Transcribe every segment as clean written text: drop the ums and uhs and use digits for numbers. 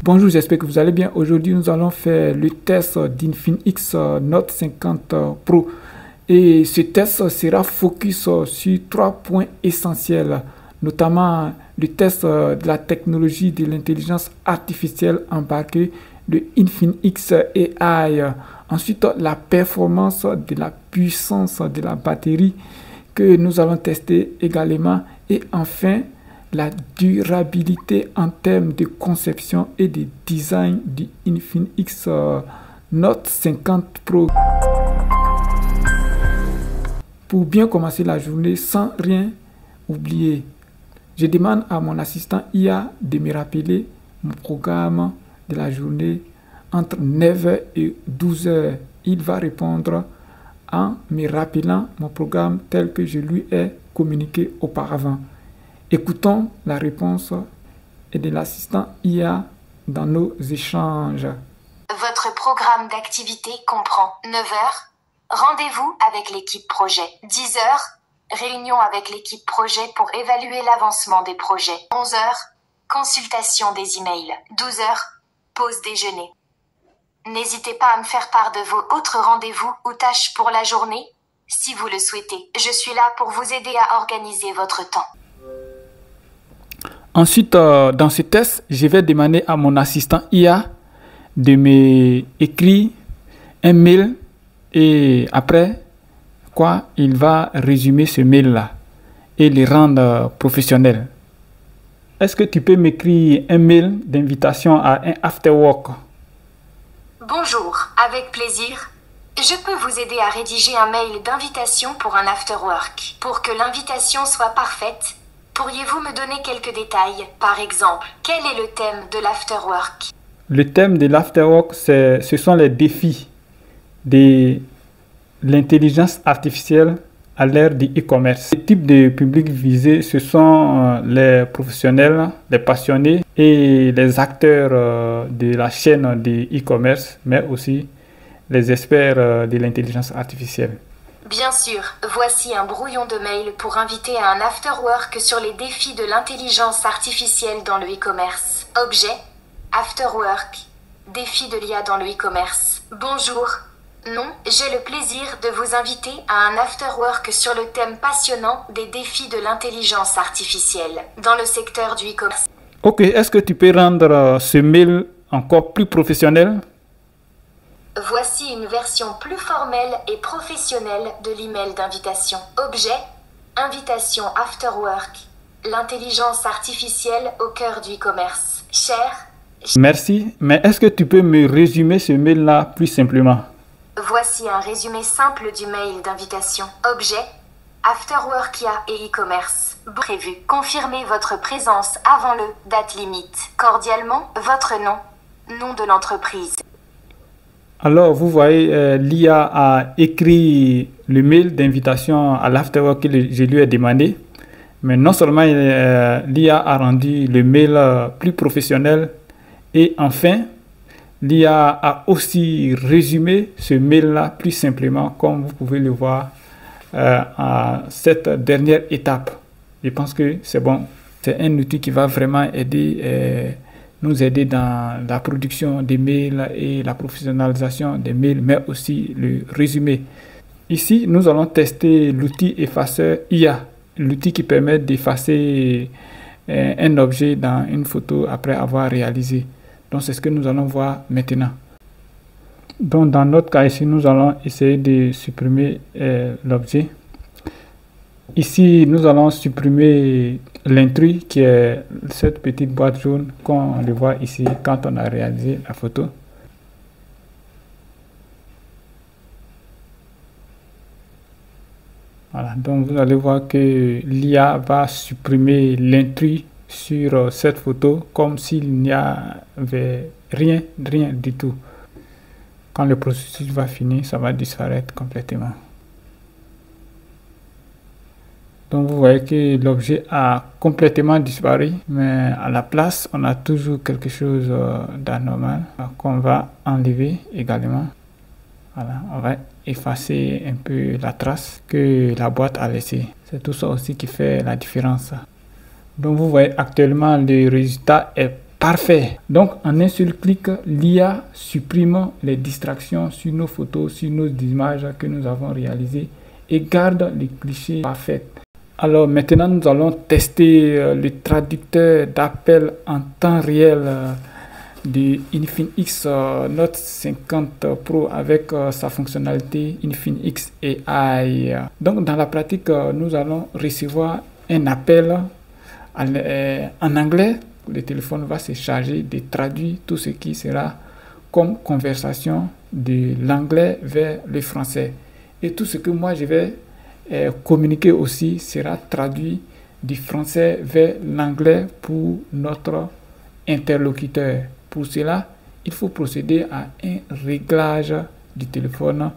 Bonjour, j'espère que vous allez bien. Aujourd'hui, nous allons faire le test d'Infinix Note 50 Pro. Et ce test sera focus sur 3 points essentiels, notamment le test de la technologie de l'intelligence artificielle embarquée de Infinix AI. Ensuite, la performance de la puissance de la batterie que nous allons tester également. Et enfin, la durabilité en termes de conception et de design du Infinix Note 50 Pro. Pour bien commencer la journée sans rien oublier, je demande à mon assistant IA de me rappeler mon programme de la journée entre 9h et 12h. Il va répondre en me rappelant mon programme tel que je lui ai communiqué auparavant. Écoutons la réponse de l'assistant IA dans nos échanges. Votre programme d'activité comprend 9h, rendez-vous avec l'équipe projet. 10h, réunion avec l'équipe projet pour évaluer l'avancement des projets. 11h, consultation des emails. 12h, pause déjeuner. N'hésitez pas à me faire part de vos autres rendez-vous ou tâches pour la journée, si vous le souhaitez. Je suis là pour vous aider à organiser votre temps. Ensuite, dans ce test, je vais demander à mon assistant IA de m'écrire un mail et après quoi, il va résumer ce mail-là et le rendre professionnel. Est-ce que tu peux m'écrire un mail d'invitation à un afterwork? Bonjour, avec plaisir. Je peux vous aider à rédiger un mail d'invitation pour un afterwork. Pour que l'invitation soit parfaite, pourriez-vous me donner quelques détails? Par exemple, quel est le thème de l'afterwork? Le thème de l'afterwork, ce sont les défis de l'intelligence artificielle à l'ère du e-commerce. Le type de public visé, ce sont les professionnels, les passionnés et les acteurs de la chaîne de e-commerce, mais aussi les experts de l'intelligence artificielle. Bien sûr, voici un brouillon de mail pour inviter à un afterwork sur les défis de l'intelligence artificielle dans le e-commerce. Objet, afterwork, défi de l'IA dans le e-commerce. Bonjour. Non, j'ai le plaisir de vous inviter à un afterwork sur le thème passionnant des défis de l'intelligence artificielle dans le secteur du e-commerce. Ok, est-ce que tu peux rendre ce mail encore plus professionnel? Voici une version plus formelle et professionnelle de l'email d'invitation. Objet, invitation afterwork, l'intelligence artificielle au cœur du e-commerce. Cher. Merci, mais est-ce que tu peux me résumer ce mail-là plus simplement? Voici un résumé simple du mail d'invitation. Objet, afterwork IA et e-commerce. Prévu. Confirmez votre présence avant le date limite. Cordialement, votre nom. Nom de l'entreprise. Alors, vous voyez, l'IA a écrit le mail d'invitation à l'afterwork que je lui ai demandé. Mais non seulement l'IA a rendu le mail plus professionnel et enfin, l'IA a aussi résumé ce mail-là plus simplement, comme vous pouvez le voir à cette dernière étape. Je pense que c'est bon. C'est un outil qui va vraiment nous aider dans la production des mails et la professionnalisation des mails, mais aussi le résumé. Ici, nous allons tester l'outil effaceur IA, l'outil qui permet d'effacer un objet dans une photo après avoir réalisé. Donc, c'est ce que nous allons voir maintenant. Donc, dans notre cas ici, nous allons essayer de supprimer l'objet. Ici, nous allons supprimer l'intrus qui est cette petite boîte jaune qu'on le voit ici quand on a réalisé la photo. Voilà, donc vous allez voir que l'IA va supprimer l'intrus sur cette photo comme s'il n'y avait rien du tout. Quand le processus va finir, ça va disparaître complètement. Donc vous voyez que l'objet a complètement disparu, mais à la place, on a toujours quelque chose d'anormal qu'on va enlever également. Voilà, on va effacer un peu la trace que la boîte a laissée. C'est tout ça aussi qui fait la différence. Donc vous voyez actuellement le résultat est parfait. Donc, en un seul clic, l'IA supprime les distractions sur nos photos, sur nos images que nous avons réalisées et garde les clichés parfaits. Alors maintenant, nous allons tester le traducteur d'appel en temps réel de Infinix Note 50 Pro avec sa fonctionnalité Infinix AI. Donc dans la pratique, nous allons recevoir un appel en anglais. Le téléphone va se charger de traduire tout ce qui sera comme conversation de l'anglais vers le français. Et tout ce que moi je vais communiquer aussi sera traduit du français vers l'anglais pour notre interlocuteur. Pour cela, il faut procéder à un réglage du téléphone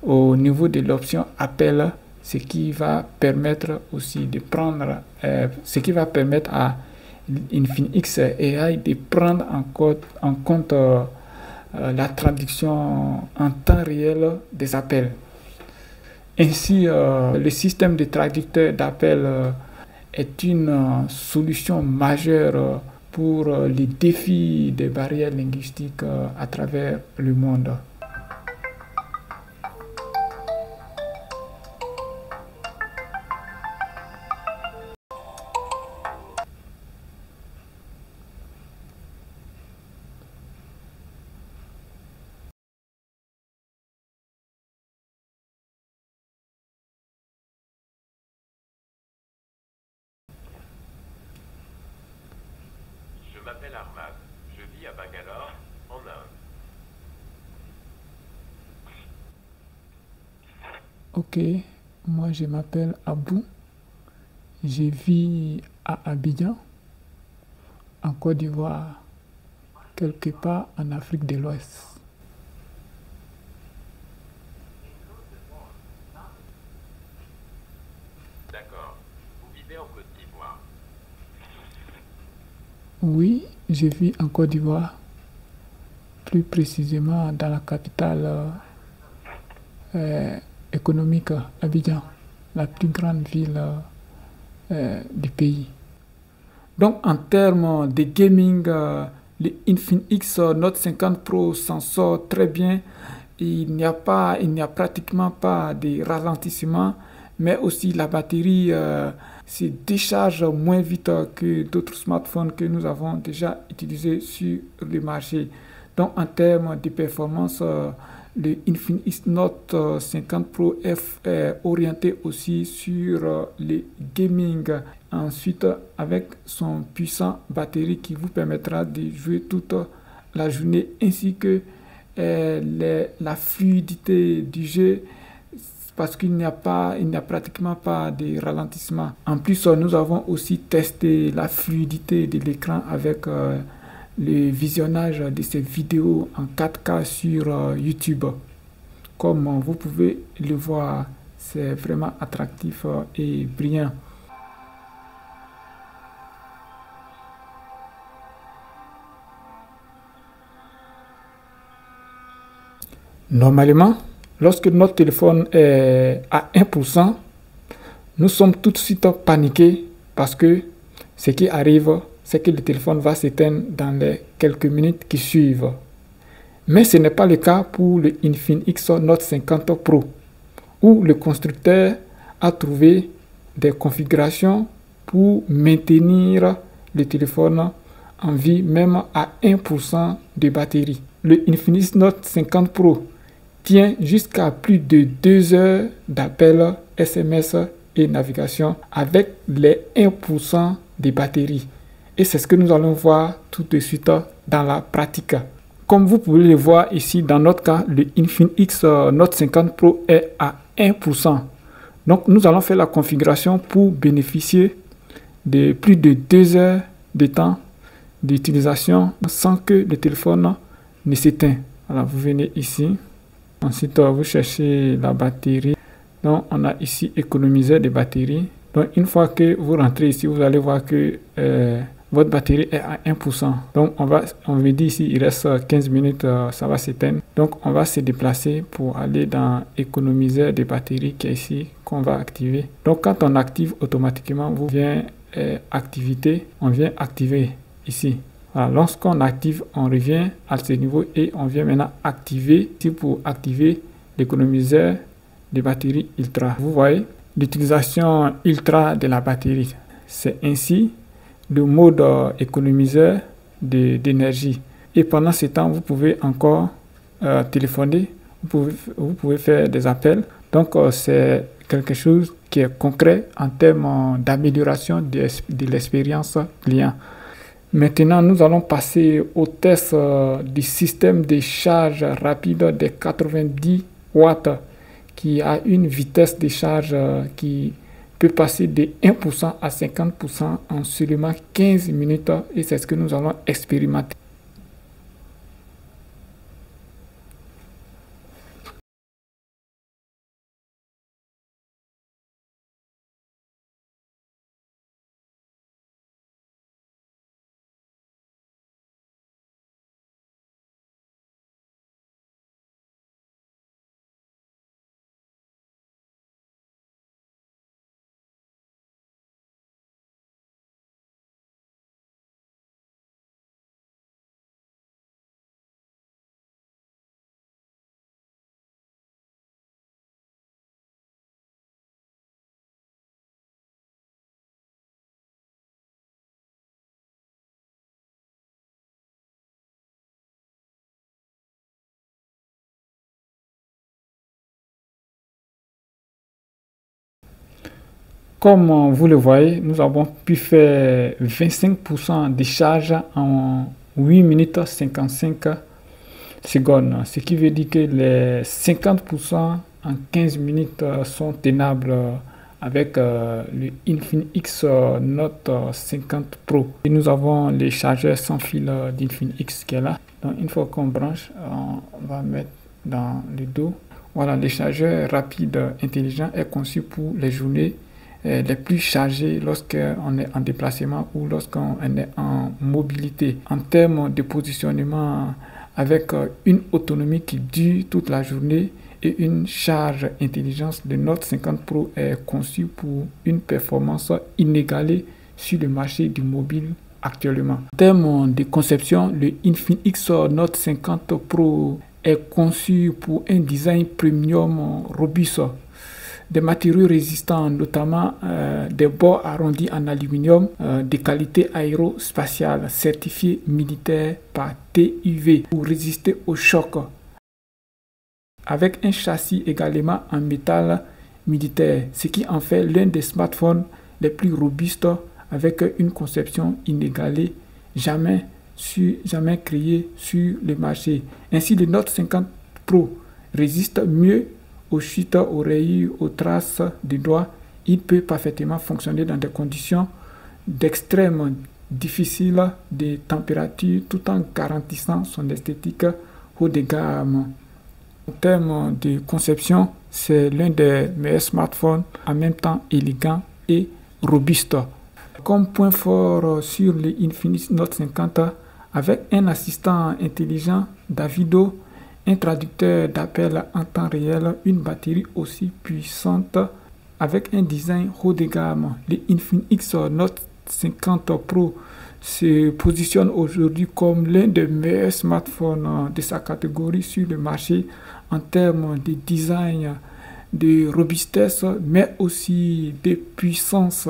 au niveau de l'option appel, ce qui va permettre aussi de prendre, ce qui va permettre à Infinix AI de prendre en compte la traduction en temps réel des appels. Ainsi, le système de traducteur d'appel est une solution majeure pour les défis des barrières linguistiques à travers le monde. Je m'appelle Armad. Je vis à Bangalore, en Inde. Ok, moi je m'appelle Abou. Je vis à Abidjan, en Côte d'Ivoire, quelque part en Afrique de l'Ouest. D'accord. Vous vivez en Côte d'Ivoire. Oui, je vis en Côte d'Ivoire, plus précisément dans la capitale économique, Abidjan, la plus grande ville du pays. Donc en termes de gaming, le Infinix Note 50 Pro s'en sort très bien. Il n'y a pratiquement pas de ralentissement, mais aussi la batterie se décharge moins vite que d'autres smartphones que nous avons déjà utilisés sur le marché. Donc en termes de performance, le Infinix Note 50 Pro est orienté aussi sur le gaming. Ensuite, avec son puissant batterie qui vous permettra de jouer toute la journée, ainsi que la fluidité du jeu, parce qu'il n'y a pratiquement pas de ralentissement. En plus, nous avons aussi testé la fluidité de l'écran avec le visionnage de ces vidéos en 4K sur YouTube. Comme vous pouvez le voir, c'est vraiment attractif et brillant. Normalement, lorsque notre téléphone est à 1%, nous sommes tout de suite paniqués parce que ce qui arrive, c'est que le téléphone va s'éteindre dans les quelques minutes qui suivent. Mais ce n'est pas le cas pour le Infinix Note 50 Pro, où le constructeur a trouvé des configurations pour maintenir le téléphone en vie même à 1% de batterie. Le Infinix Note 50 Pro tient jusqu'à plus de 2 heures d'appel SMS et navigation avec les 1% de batterie. Et c'est ce que nous allons voir tout de suite dans la pratique. Comme vous pouvez le voir ici, dans notre cas, le Infinix Note 50 Pro est à 1%. Donc nous allons faire la configuration pour bénéficier de plus de 2 heures de temps d'utilisation sans que le téléphone ne s'éteigne. Alors vous venez ici. Ensuite, vous cherchez la batterie. Donc, on a ici économiseur de batterie. Donc, une fois que vous rentrez ici, vous allez voir que votre batterie est à 1%. Donc, on me dit ici, il reste 15 minutes, ça va s'éteindre. Donc, on va se déplacer pour aller dans économiseur de batterie qui est ici, qu'on va activer. Donc, quand on active automatiquement, vous vient activité, on vient activer ici. Alors, lorsqu'on active, on revient à ce niveau et on vient maintenant activer, pour activer l'économiseur de batterie ultra. Vous voyez l'utilisation ultra de la batterie. C'est ainsi le mode économiseur d'énergie. Et pendant ce temps, vous pouvez encore téléphoner, vous pouvez faire des appels. Donc, c'est quelque chose qui est concret en termes d'amélioration de l'expérience client. Maintenant, nous allons passer au test du système de charge rapide de 90 watts qui a une vitesse de charge qui peut passer de 1% à 50% en seulement 15 minutes et c'est ce que nous allons expérimenter. Comme vous le voyez, nous avons pu faire 25% de charge en 8 minutes 55 secondes. Ce qui veut dire que les 50% en 15 minutes sont tenables avec le Infinix Note 50 Pro. Et nous avons les chargeurs sans fil d'Infinix qui est là. Donc une fois qu'on branche, on va mettre dans le dos. Voilà, le chargeur rapide intelligent est conçu pour les journées les plus chargés lorsqu'on est en déplacement ou lorsqu'on est en mobilité. En termes de positionnement, avec une autonomie qui dure toute la journée et une charge intelligence, le Note 50 Pro est conçu pour une performance inégalée sur le marché du mobile actuellement. En termes de conception, le Infinix Note 50 Pro est conçu pour un design premium robuste. Des matériaux résistants, notamment des bords arrondis en aluminium de qualité aérospatiale certifiés militaires par TÜV pour résister au choc. Avec un châssis également en métal militaire, ce qui en fait l'un des smartphones les plus robustes avec une conception inégalée, jamais créée sur le marché. Ainsi, le Note 50 Pro résiste mieux aux chutes, aux rayures, aux traces de doigts. Il peut parfaitement fonctionner dans des conditions d'extrême difficiles de température tout en garantissant son esthétique haut de gamme. En termes de conception, c'est l'un des meilleurs smartphones en même temps élégant et robuste. Comme point fort sur le Infinix Note 50, avec un assistant intelligent Davido, un traducteur d'appel en temps réel, une batterie aussi puissante, avec un design haut de gamme. Le Infinix Note 50 Pro se positionne aujourd'hui comme l'un des meilleurs smartphones de sa catégorie sur le marché en termes de design, de robustesse, mais aussi de puissance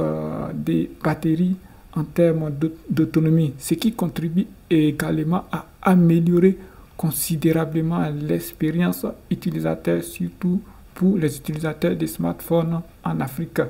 des batteries en termes d'autonomie, ce qui contribue également à améliorer considérablement l'expérience utilisateur, surtout pour les utilisateurs de smartphones en Afrique.